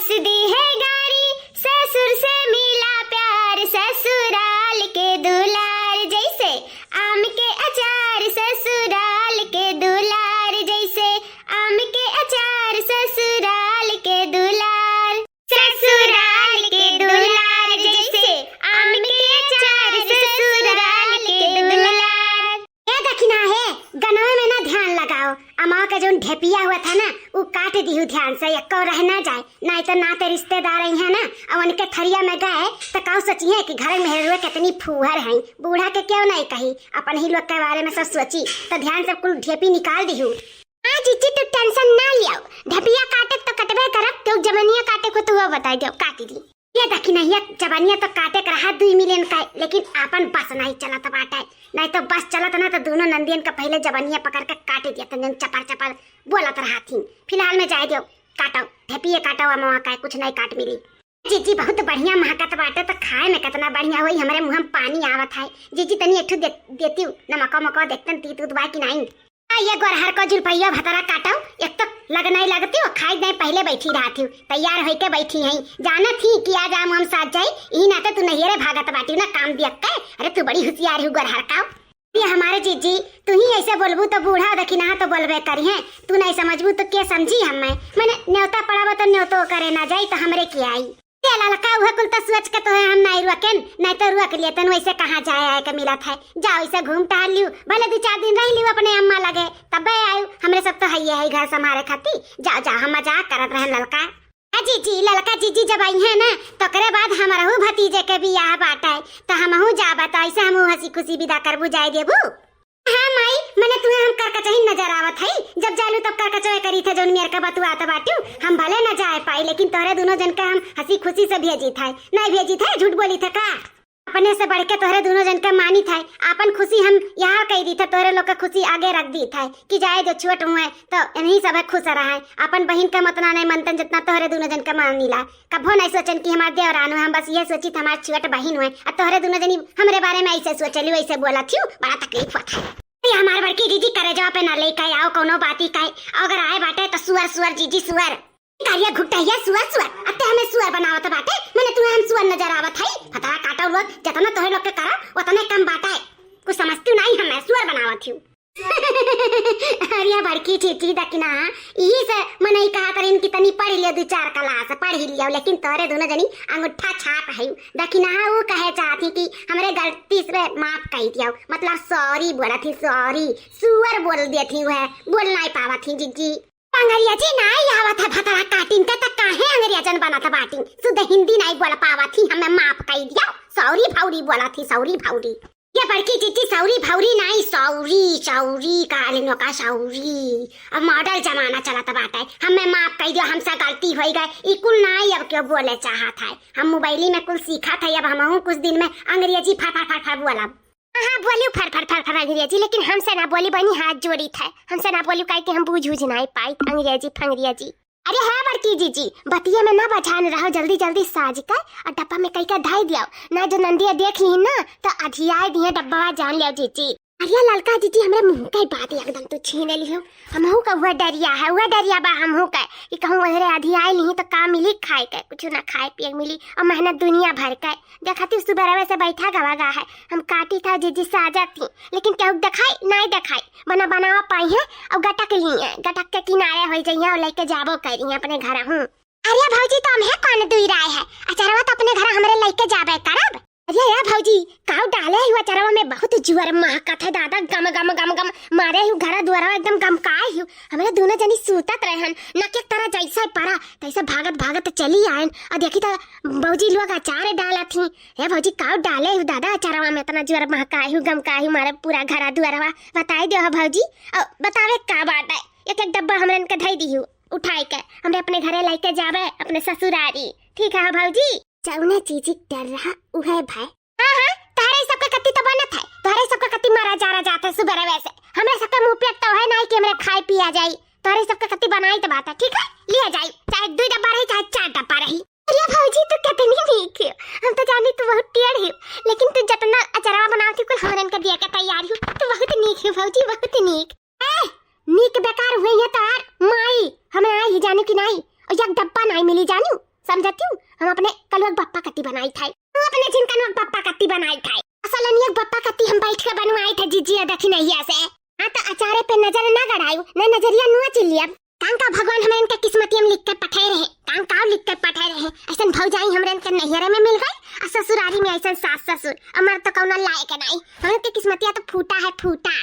सास दी है गारी, ससुर से मिला प्यार, ससुराल के दुलार जैसे आम के अचार, ससुराल के दुलार जैसे आम के अचार, ससुराल के दुलार, ससुराल के दुलार जैसे आम के अचार, ससुराल के दुलार। ये दखिना है गनवा में ना ध्यान लगाओ, अमाओ का जो ढेपिया हुआ था ना वो काट दिहु ध्यान से, एको रह ना जाए, नहीं तो नाते रिश्तेदार हैं ना और उनके थरिया में गए तो कहो सोचिए कि घर में हेरुए कितनी फूहर हैं, बूढ़ा के क्यों नहीं कही, अपन ही लोग के बारे में सब सोची तो ध्यान से कुल ढेपी निकाल दिहु। हाँ जीजी तू टेंशन ना लियो, ढेपिया काटे तो कटबे करब, तो जवनिया काटे को तो वो बताई दो काट दी। ये देखी नहीं जवनिया तो काटे कर रहा 2 मिलियन का, लेकिन अपन बस नहीं चला तो बाटा, नहीं तो बस चलत ना तो दोनों नंदियन का पहले जवनिया पकड़ के काट दिया तो चपर चपर बोलत रहा थी। फिलहाल में जाए दो काटो ढेपिए काटो, अमवा का कुछ नहीं काट मिली। जीजी बहुत बढ़िया महकत बाटे, तो खाए में कितना बढ़िया हुई, हमारे मुंह में पानी आवत है। जीजी तनी एठू देती हूँ नमको मको देखतन तीत उत बा कि नहीं। ये गोरहर को जुलपैया भतरा काटो, एक तो लग नहीं लगती हो, खाई नहीं पहले बैठी रहती हूँ, तैयार होके बैठी है, जाना थी कि आज हम साथ जाए, यही नाते तू नहीं रे भागत बाटी ना काम दिया के। अरे तू बड़ी होशियार हूँ गोरहर का। ये हमारे जीजी तू ही ऐसे बोलबू तो बूढ़ा देखी ना तो बोलबे करी है, तू नहीं समझबू तो क्या समझी हम मैंने न्योता पड़ाबो तो न्योतो करे ना जाई तो हमरे क्या आई। लड़का वह कुल तो सोच के तो है हम नहीं रुकेन, नहीं तो रुक लिए तन वैसे कहाँ जाए आए के मिला था, जाओ ऐसे घूम टहल लियो, भले 2-4 दिन रह लियो अपने अम्मा लगे तब आयु, हमरे सब तो है घर संभारे खाती, जाओ जाओ हम मजाक करत रहे लड़का। जीजी लड़का जीजी जब आई है ना तो करे बाद हमारा भतीजे के भी यहाँ बाटा है तो हमहू जाबा तो ऐसे हम हंसी खुशी विदा करबू जाए देबू। हाँ माई मैंने तुम्हें हम करकचही नजर आवत है, जब जालू तब करकचोए करी थे जोन मेर का बतुआ तो बाटू, हम भले न जाए पाई लेकिन तोहरे दोनों जन का हम हंसी खुशी से भेजी था, नहीं भेजी थे झूठ बोली थे का, अपने से बढ़ के तोहरे दोनों जन का मानी था, अपन खुशी हम यहाँ कह दी था, तोहरे लोग का खुशी आगे रख दी था कि जाए जो छोट हुए तो इन्हीं सब खुश रहा है, अपन बहन का मतना नहीं मनतन जितना तोहरे दोनों जन का मान ला, कभो नहीं सोचन कि हमारे देवरान हुए, हम बस ये सोची हमारे छोट बहन हुए और तोहरे दोनों जनी हमारे बारे में ऐसे सोचली वैसे बोला थी, बड़ा तकलीफ हुआ था। हमारे बड़की जीजी करे जाओ पे ना लेके आओ कोनो बाती का, अगर आए बाटे तो सुअर सुअर जीजी सुअर कारिया घुटैया सुअर सुअर, अते हमें सुअर बनावत बाटे, मैंने तुम्हें हम सुअर नजर आवत है, फतरा काटो लोग जितना तोहे लोग के करा उतने कम बाटा है, कुछ समझती नहीं हमें सुअर बनावत हूँ। अरे बड़की चीची दकिना यही से मन ही कहा कर इनकी तनी पढ़ लियो 2-4 क्लास पढ़ ही लियो, लेकिन तोरे दोनों जनी अंगूठा छाप है दकिना, वो कहे चाहती कि हमारे गलती से माफ कही दिया, मतलब सॉरी बोला थी, सॉरी सुअर बोल दिया थी, वह बोल नहीं पावा थी जीजी। अंग्रेजी जी नहीं आवत है भतरा काटिन ते तक काहे अंग्रेजन बना था बाटिन, शुद्ध हिंदी नहीं बोल पावा थी, हमें माफ कही दिया, सॉरी भाउरी बोला थी, सॉरी भाउरी। ये बड़की चीची सौरी भाउरी नहीं सौरी सौरी कालिनो का सौरी, अब मॉडल जमाना चला था बाटा है, हमें माफ कह दियो, हमसे गलती हो गई, इकुल नहीं अब क्यों बोले चाहत है, हम मोबाइली में कुल सीखा था, अब हम कुछ दिन में अंग्रेजी फर बोला। हाँ बोलियो फर अंग्रेजी, लेकिन हमसे ना बोली बनी, हाथ जोड़ी था, हमसे ना बोली कह के हम बूझ नहीं पाई अंग्रेजी फंग्रेजी। अरे है बड़की जीजी बतिया में ना बजान रहो, जल्दी जल्दी साज कर और डब्बा में कई का धाई दिया ना, जो नंदिया देख ली ना तो अधियाए दिए डब्बा जान लिया जीजी। अरे ललका जीजी हमारे मुंह का बात एकदम तो छीन लियो, हमहू का हुआ डरिया है, हुआ डरिया बा हमहू का कि कहूँ वहरे अधियाए ली तो का मिली खाए के, कुछ ना खाए पिए मिली और मेहनत दुनिया भर का देखती सुबह वैसे बैठा गवा है, हम काटी था जीजी से आ जाती, लेकिन क्या दिखाई नहीं दिखाई बनावा पाई है और गटक ली है, गटक के किनारे हो जाइए और लेके जाबो करी है अपने घर हूँ। अरे भौजी तो हम है कौन दुई राय है, अचरवा तो अपने घर हमरे लेके जाबे करब। अरे यार भौजी काउ डाले हुआ चरवा में बहुत जुअर महकत है दादा, गम गम गम गम मारे हूँ घर द्वारा एकदम गमकाए हूँ, हमारे दोनों जनी सूतत रहन न के तरह जैसा पड़ा तैसे भागत भागत चली आयन और देखी तो भौजी लोग अचार डाला थी। हे भौजी काउ डाले हूँ दादा चरवा में इतना जुअर महकाए हूँ गमकाए हूँ मारे पूरा घर द्वारा, बताई दो भौजी और बतावे का बात है, एक डब्बा हमरे के धई दी हूँ उठाई के हमरे अपने घरे लेके जावे अपने ससुरारी, ठीक है भौजी। चौने चीजी डर रहा उहे भाई, हाँ तारे सबका कत्ती तो बनत है, तारे सबका कत्ती मारा जा रहा जाता है सुबह वैसे, हमरे सबका मुंह पेट तो है नहीं कि हमरे खाए पिया जाई, तारे सबका कत्ती बनाई तो बात है, ठीक है लिया जाई, चाहे 2 डब्बा रही चाहे 4 डब्बा रही। अरे भौजी तू कितनी नीक है, हम तो जानी तू बहुत टेढ़ है, लेकिन तू जितना अचारवा बनाती कुल हमरन के दिया के तैयार हूँ, तू बहुत नीक है भौजी बहुत नीक। नीक बेकार हुए है तार माई, हमें आई ही जाने की नहीं और एक डब्बा नहीं मिली जानू, समझती हूँ। हम अपने कलुक बप्पा कत्ती बनाई थे, हम अपने जिन कलुक बप्पा कत्ती बनाई थे। असल में एक बप्पा कत्ती हम बैठ के बनवाई थे जीजी देखी नहीं ऐसे। हाँ तो अचारे पे नजर ना गड़ायू, न नजरिया नुआ चिल्लिया। कां का भगवान हमें इनके किस्मती हम लिख के पठे रहे, कां लिख के पठे रहे। ऐसा भौजाई हमरे इनके नैहरे में मिल गई और ससुरारी में ऐसा सास ससुर। अमर तो कौन लायक नहीं, हमें के किस्मतिया तो फूटा है फूटा।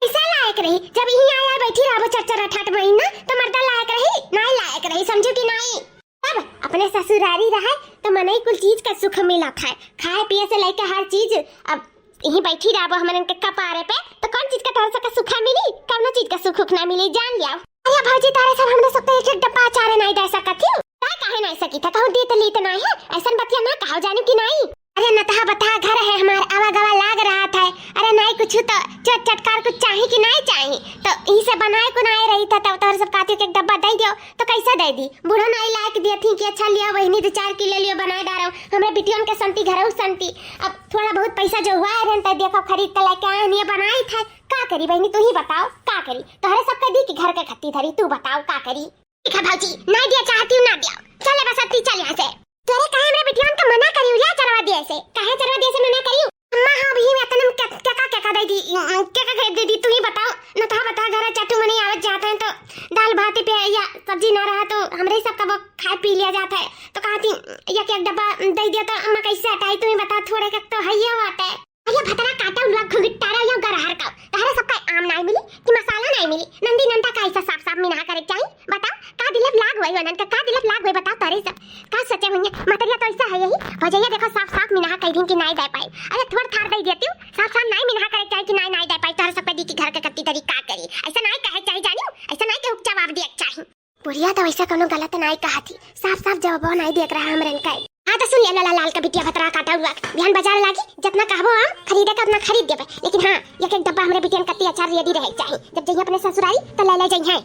इसे लायक रही जब यही आया बैठी रहो चरचरा ठट महीना तो मर्दा लायक रही नहीं लायक रही, समझो कि नहीं। तब अपने ससुरारी रहा तो मने कुल चीज का सुख मिला, खाए पिए से लेकर हर चीज। अब यही बैठी रहो हमारे इनके कपारे पे तो कौन चीज का तरह का सुखा मिली, कौन चीज का सुख ना मिली, जान लिया। अरे भौजी तारे सब हमने सब एक डब्बा अचार नहीं दे सकती, काहे नहीं सकी था, कहूं दी तो ली तो नहीं है, ऐसा बतिया ना कहो जाने की नहीं। अरे नतहा बता घर है हमारा आवा गवा लाग रहा था। अरे नहीं कुछ तो चट चटकार कुछ चाहिए कि नहीं चाहिए, तो यहीं से बनाए को नहीं रही था तब तो सब कहती कि एक डब्बा दे दियो, तो कैसे दे दी। बूढ़ा नहीं लायक दिया थी कि अच्छा लिया वही 2-4 किलो लियो बनाए डालो हमरे बिटियन के संती घर संती। अब थोड़ा बहुत पैसा जो हुआ है तो देखो खरीद के लेके आए नहीं बनाई था, का करी बहनी तू ही बताओ का करी। तोहरे सब कह दी कि घर के खत्ती धरी, तू बताओ का करी। ठीक है भौजी नहीं दिया चाहती हूँ ना दिया, चले बस अत्ती चल यहाँ से। तोरे कहे हमरे बिटियन का मना करियो या चरवा दिए से, कहे चरवा दिए से मना करियो। अम्मा हां भी मैं तने क्या दे दी, क्या खरीद दे दी तू ही बताओ न। तो बता घर चटू मनी आवत जाता है तो दाल भात पे या सब्जी ना रहा तो हमरे सब का वो खा पी लिया जाता है, तो कहती एक डब्बा दे दिया तो अम्मा कैसे हटाई तू ही बता। थोड़े का तो है ये बात है। अरे भतरा काटा उला घुगिटारा या गरहर का तारे सब का आम नहीं मिली कि मसाला नहीं मिली, नंदी नंदा का ऐसा साफ साफ मिना करे चाहिए बताओ। का दिलप लाग होई वनन का दिलप लाग होई बताओ तारे सब का सच्चे होंगे। मतरिया तो ऐसा है यही भजैया देखो साफ साफ मिना कह दिन कि नहीं दे पाई। अरे थोड़ा थार दे देती हूं, साफ साफ नहीं मिना करे चाहिए कि नहीं दे पाई। तारे सब दी कि घर के कत्ती तरीका करी, ऐसा नहीं कहे चाहिए जानियो, ऐसा नहीं के जवाब दिया चाहिए। बुढ़िया तो वैसा कोनो गलत नहीं कहा थी, साफ साफ जवाब नहीं देख रहा हमरे का। हाँ तो सुन ले लाल का बिटिया भतरा काटा हुआ बिहान बाजार लागी जितना कहबो हम खरीदे का अपना खरीद देबे, लेकिन हाँ एक डब्बा हमरे बिटिया कत्ती अचार रेडी रहे चाहिए। जब जाइए अपने ससुरारी तो ले जाइए।